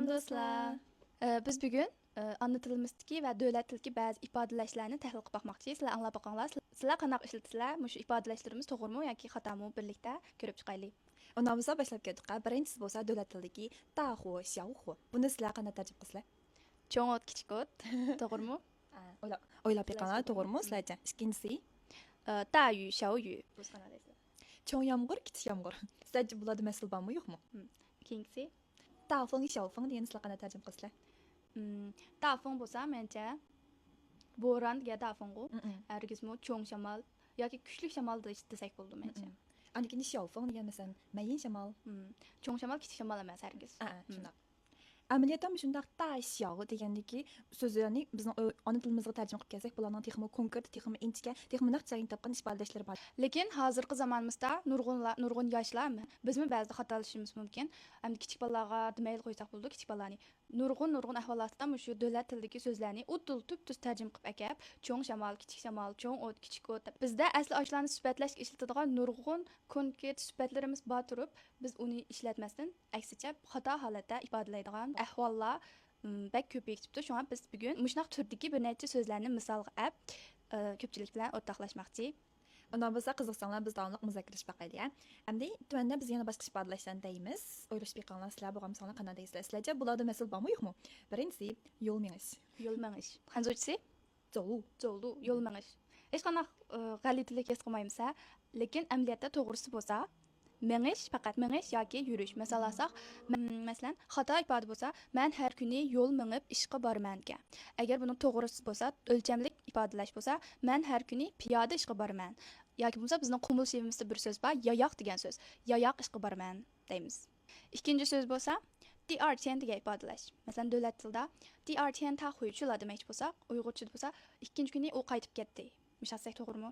Salam dostlar. Biz bugün ana tilimizdagi va davlat tilidagi ba'zi ifodalashlarni tahlil qilib bakmoqchiyik. Sizlar anglab boqinglar. Sizlar qanaqa ishlatsizlar? Mushu ifodalashlarimiz to'g'rimi yoki xatomi birlikda ko'rib chiqaylik. Ondan bo'lsa boshlab ketdik. Birinchisi bo'lsa davlat tilidagi dahu, xiaohu. Buni sizlar qanday tarjima qilsizlar? Cho'ng o't, kichik o't. To'g'rimi? O'ylab beqinglar, to'g'rimi sizlarcha? Ikkinchisi dayu, xiaoyu. Siz qanaqa deysizlar? cho'ng yomg'ir, kichik yomg'ir. Sizlarcha bularda masal bormi, yo'qmi? Ikkinchisi Dafeng, xiaofeng degan sizlar qanday tarjima qilsizlar? dafeng bo'lsa, mencha bo'ron degan dafeng'u. Hargizmi cho'ng shamol yoki kuchli shamol desak bo'ldi mencha. Anikin xiaofeng degan masalan, mayin shamol. Cho'ng shamol, kichik shamol emas hargiz. Shunday. Amaliyotda shunday da xiao degandagi so'zlarni bizning ona tilimizga tarjima qilib kelsak, bularning texmi konkret, texmi inchga, texmi naq joyini topgan ifodalashlar bor. Lekin hozirgi zamonimizda nurg'un yoshlar bizmi ba'zida xatolashimiz mumkin. Hamda kichik bolalarga demayli qo'ysak bo'ldi, kichik bolalarni nurg'un ahvollarda shu davlat tilidagi so'zlarni udul tub-tuz tarjima qilib akab, cho'ng shamol, kichik shamol, cho'ng o't, kichik o't. Bizda asli oshlarni sifatlashga ishlatadigan nurg'un konkret sifatlarimiz bor turib, biz uni ishlatmasdan aksicha xato holatda ifodalaydigan ahvollar bak ko'payib ketibdi. Shunga biz bugun mushunaq turdagi bir necha so'zlarni misolga olib ko'pchilik bilan o'rtoqlashmoqchi. Ondan bo'lsa qiziqsanglar biz davomli muzokiralash baqaylik. Endi tuanda biz yana boshqa ifodalashlarni deymiz. O'ylashib beqinglar sizlar bu misolni qanday deysizlar? Sizlarcha bularda masal bormi, yo'qmi? Birinchisi yo'l menish. Yo'l menish. Hanzojisi? Zolu. Yo'l menish. Hech qanday g'alatilik his qilmaymiz, lekin amaliyotda to'g'risi bo'lsa, menish faqat menish yoki yurish. Masalan, xato ifoda bo'lsa, men har kuni yo'l menib ishga borman ekan. Agar buni to'g'risi bo'lsa, o'lchamlik ifodalash bo'lsa, men har kuni piyoda ishga borman. Yoki bo'lsa bizning qumul shevimizda bir so'z bor, yoyoq degan so'z. Yoyoq ishga borman deymiz. Ikkinchi so'z bo'lsa, diartian degan ifodalash. Masalan, davlat tilida diartian ta qo'yuvchilar demoqchi bo'lsak, uyg'urchada bo'lsa, ikkinchi kuni u qaytib ketdi. Mishasak to'g'rimi?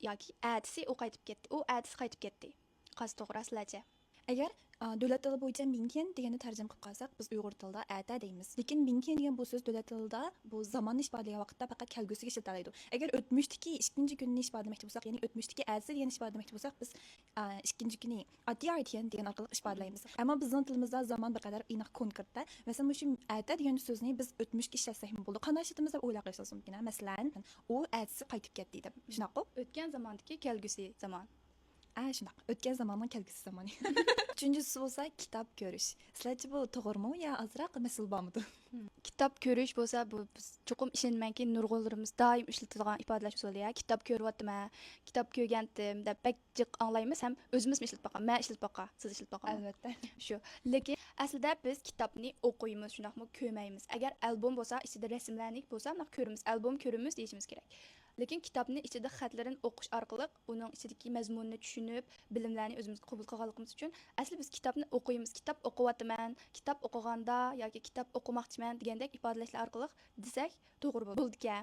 Yoki atisi u qaytib ketdi. U atisi qaytib ketdi. Qaysi to'g'ri sizlarcha? Agar davlat tili bo'yicha mingtian deganni tarjima qilib qolsak, biz uyg'ur tilida ata deymiz. Lekin mingtian degan bu so'z davlat tilida bu zamonni ifodalagan vaqtda faqat kelgusiga ishlatiladi. Agar o'tmishdagi ikkinchi kunni ifodalamoqchi bo'lsak, ya'ni o'tmishdagi atisi degan ifodalamoqchi bo'lsak, biz ikkinchi kuni diartian degan orqali ifodalaymiz. Ammo bizning tilimizda zaman bir qadar aniq konkretda, masalan, shu ata degan so'zni biz o'tmishga ishlatsak ham bo'ladi. Qanday ishlatamiz deb o'ylab qo'ysangiz mumkin. Masalan, u atisi qaytib ketdi deb. Shunaqa? O'tgan zamondagi kelgusi zaman. Shunaqa. O'tgan zamondan kelgusi zamon. Uchinchisi bo'lsa kitob ko'rish. Sizlarcha bu to'g'rimi yo ozroq masal bormidi? Kitob ko'rish bo'lsa, bu biz chuqur ishonmanki, nurg'unlarimiz doim ishlatadigan ifodalash usuli. Kitob ko'ryapman, kitob ko'rgandim deb bakjiq anglaymiz ham o'zimiz ishlatib boqamiz. Men ishlatib boqam, siz ishlatib boqamiz. Albatta. Shu. Lekin aslida biz kitobni o'qiymiz, shunaqmi ko'rmaymiz. Agar albom bo'lsa, ichida rasmlarni bo'lsa, uni ko'ramiz, albom ko'ramiz deyishimiz kerak. Lekin kitobni ichida xatlarini o'qish orqali uning ichidagi mazmunni tushunib, bilimlarni o'zimizga qabul qilganligimiz uchun asli biz kitobni o'qiymiz. Kitob o'qiyapman, kitob o'qiganda yoki kitob o'qimoqchiman degandek ifodalashlar orqali desak, to'g'ri bo'ladi.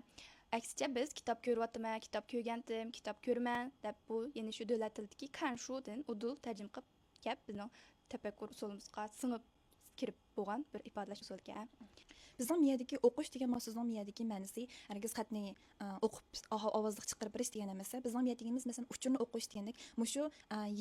Aksicha biz kitob ko'ryapman, kitob ko'rgandim, kitob ko'rman deb bu yana shu davlat tilidagi kanshudan udul tarjima qilib kelib bizning tafakkur usulimizga singib kirib bo'lgan bir ifodalash usuliga. Bizning miyadagi o'qish degan so'zning miyadagi ma'nosi hargiz xatni o'qib ovozli chiqarib berish degan emas. Bizning miyadagimiz masalan uchurni o'qish degandek, mushu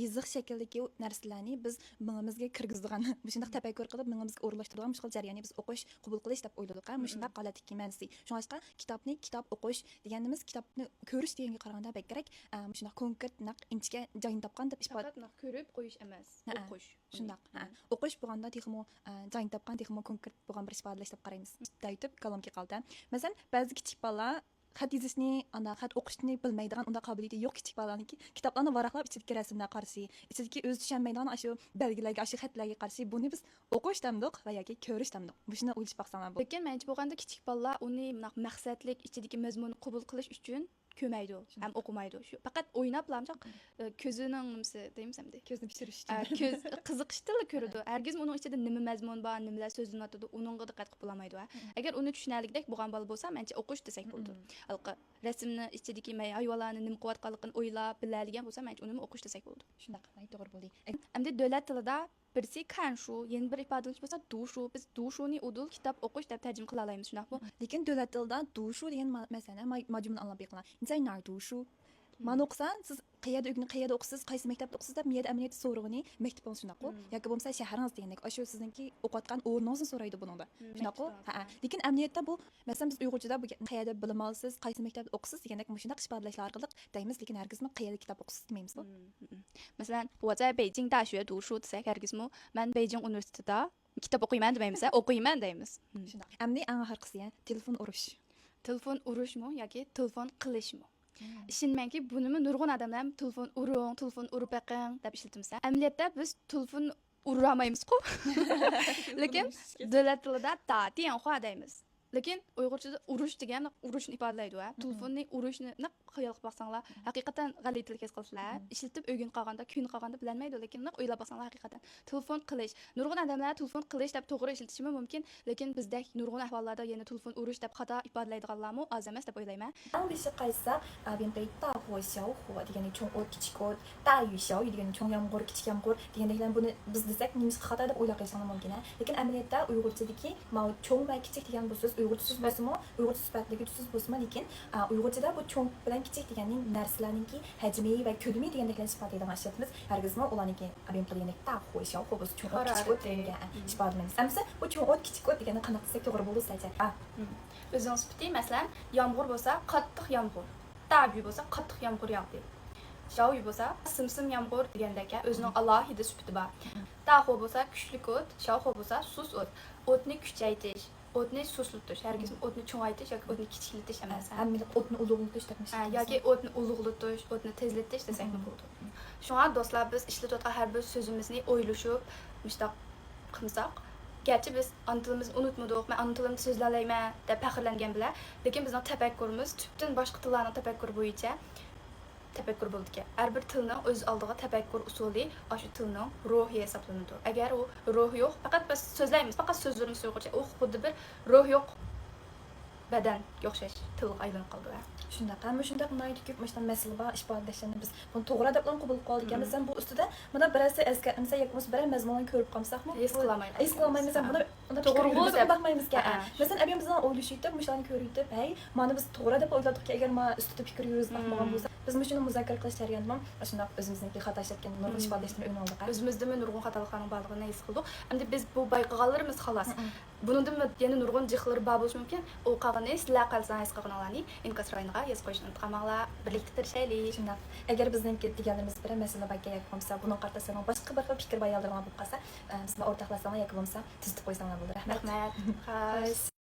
yiziq shakldagi narsalarni biz miyamizga kirgizadigan, shunday tafakkur qilib miyamizga o'rlashtiradigan mushkul jarayonni biz o'qish, qabul qilish deb o'yladik. Shunday qolatdagi ma'nosi. Shunga kitobni kitob o'qish deganimiz kitobni ko'rish deganga qaraganda bakrak, shunday konkret naq inchga joyini topgan deb ifoda. Faqat ko'rib qo'yish emas, o'qish. Shunday. O'qish bo'lganda texmo joyini topgan texmo konkret bo'lgan bir ifodalash deb qaraymiz. Daytib kalomga qoldi. Masalan, ba'zi kichik bolalar xat yozishni, xat o'qishni bilmaydigan unda qobiliyati yo'q kichik bolalarniki kitoblarni varaqlab ichidagi rasmlarga qarshi, ichidagi o'zi tushunmaydigan shu belgilarga, shu xatlarga qarshi buni biz o'qish demdik va yoki ko'rish demdik. Buni o'ylab baqsanglar bu. Lekin mencha bo'lganda kichik bolalar uni maqsadlik ichidagi mazmunni qabul qilish uchun ko'maydi, ham o'qimaydi. Shu faqat o'ynablamchoq ko'zining nimasi deymiz hamda. Ko'zni pishirish ko'z qiziqishda ko'radi. Hargiz uning ichida nima mazmun bor, nimalar so'zlanadi, uningga diqqat qilib bo'lmaydi. Agar uni tushunarlikdek bo'lgan bola bo'lsa, mencha o'qish desak bo'ldi. Alqa rasmni ichidagi hayvonlarni nima qilayotganligini o'ylab biladigan bo'lsa, mencha uni o'qish desak bo'ldi. Shunaqa, to'g'ri bo'ldi. Hamda davlat tilida birisi kanshu, yeni bir ifodalash bo'lsa dushu. Biz dushuni udul kitob o'qish deb tarjima qila olamiz, shunaqmi? Lekin davlat tilida dushu degan masalani majmun anglab beqiladi. Insonlar dushu Mana o'qisan, siz qayerda uyni qayerda o'qisiz, qaysi maktabda o'qisiz deb miyada amaliyotda so'rag'ini maktabingiz shunaqo yoki bo'lmasa shaharingiz degandek shu sizningki o'qiyotgan o'rningizni so'raydi buningda. Shunaqo? Ha. Lekin amaliyotda bu masalan biz Uyg'urchada bu qayerda bilim olasiz, qaysi maktabda o'qisiz degandek shunday ifodalashlar orqali deymiz, lekin hargizmi qayerda kitob o'qisiz demaymiz. Masalan, 我在北京大学读书 desak, hargizmi men Beijing universitetida kitob o'qiyman demaymiz, o'qiyman deymiz. Shunday. Amni eng oxirgisi telefon urish. Telefon urishmi yoki telefon qilishmi? Ishonmanki, bunimi nurg'un odamlar telefon uring, telefon urib baqing deb ishlatimsa, amaliyotda biz telefon ura olmaymiz-ku. Lekin davlat tilida ta dianhua deymiz. Lekin Uyg'urchada urush degan urushni ifodalaydi va telefonni urishni xayol qilib baxsanglar, haqiqatan g'alatilik his qilsizlar. Ishlatib o'rganib qolganda, kun qolganda bilmaydi, lekin o'ylab baxsanglar haqiqatan telefon qilish. Nurg'un odamlar telefon qilish deb to'g'ri ishlatishi mumkin, lekin bizda nurg'un ahvollarda yana telefon urish deb xato ifodalaydiganlarmi oz emas deb o'ylayman. Anglish qaysa benday dahu xiaohu degani cho'ng o't kichik o't, dayu xiaoyu degani cho'ng yomg'ir kichik yomg'ir degandeklar buni biz desak nimiz xato deb o'ylab qo'yishimiz mumkin. Lekin amaliyotda Uyg'urchadagi mau cho'ng va kichik degan bu so'z Uyg'urcha so'z bo'lsa-mu, Uyg'urcha sifatidagi so'z bo'lsa-mu, lekin Uyg'urchada bu cho'ng bilan kichik deganning narsalarningki hajmi va ko'lami degandeklarni ifodalaydigan ishlatamiz. Hargizmi ularningki abim qilgandek dahu xiaohu bo'lsa cho'ng o't kichik o't degan ifodalaymiz. Amsa bu cho'ng o't kichik o't degani qanaqa desak to'g'ri bo'ladi sizlarcha? O'zingiz bitti, masalan, yomg'ir bo'lsa, qattiq yomg'ir. Dayu bo'lsa, qattiq yomg'ir yog'di. Xiaoyu bo'lsa, simsim yomg'ir degandek o'zining alohida sifati bor. Dahu bo'lsa, kuchli o't, xiaohu bo'lsa, sus o't. O'tni kuchaytirish, o'tni suslatish, hargiz o'tni cho'ngaytirish yoki o'tni kichiklatish emas. Amaliyot o'tni ulug'latish deb yoki o'tni ulug'latish, o'tni tezlatish desak bo'ladi. Shunga do'stlar, biz ishlatayotgan har bir so'zimizni o'ylashib, mustaq qilsak, garchi biz ana tilimizni unutmadik, men ana tilimda so'zlayman deb faxrlangan bilan, lekin bizning tafakkurimiz tubdan boshqa tillarning tafakkuri bo'yicha tafakkur bo'ldi. Har bir tilning o'z oldiga tafakkur usuli shu tilning ruhi hisoblanadi. Agar u ruh yo'q, faqat biz so'zlaymiz, faqat so'zlarimiz Uyg'urcha, u xuddi bir ruh yo'q badanga o'xshash tilga aylanib qoldi. Shundaqa, mana shunday nihoyat ko'p mashdan masala bor ifodalashlarni biz buni to'g'ri deb qabul qildik. Masalan, bu ustida mana birasi eskartmasa yoki bo'lmasa bir mazmunni ko'rib qolsakmi, his qilmaymiz. His qilmaymiz. Buni to'g'ri deb baxmaymizga. Masalan, abim bizdan o'ylashib, mushlarni ko'rib, hey, mana biz to'g'ri deb o'yladik, agar men ustida fikr yuritmoqmagan bo'lsa, biz shuni muzokara qilish jarayonida shunday o'zimizniki xato ishlatgan nurg'un ifodalashlarni o'rganib oldik. O'zimizda nurg'un xatoliklarning borligini his qildik. Endi biz bu bayqaganlarimiz xolos. Bundan yana nurg'un jihlar bor bo'lishi mumkin. U qolgani sizlar qalsangiz qilganlarni inkos rayoniga yozib qo'yishni unutmanglar. Birlikda tirishaylik. Shunday. Agar bizningki deganimiz bir masala bor kerak bo'lsa, buni qartasang, boshqa bir fikr bayondirgan bo'lib qolsa, sizlar o'rtoqlasanglar yoki bo'lmasa tuzitib qo'ysanglar bo'ladi. Rahmat. Xo'sh.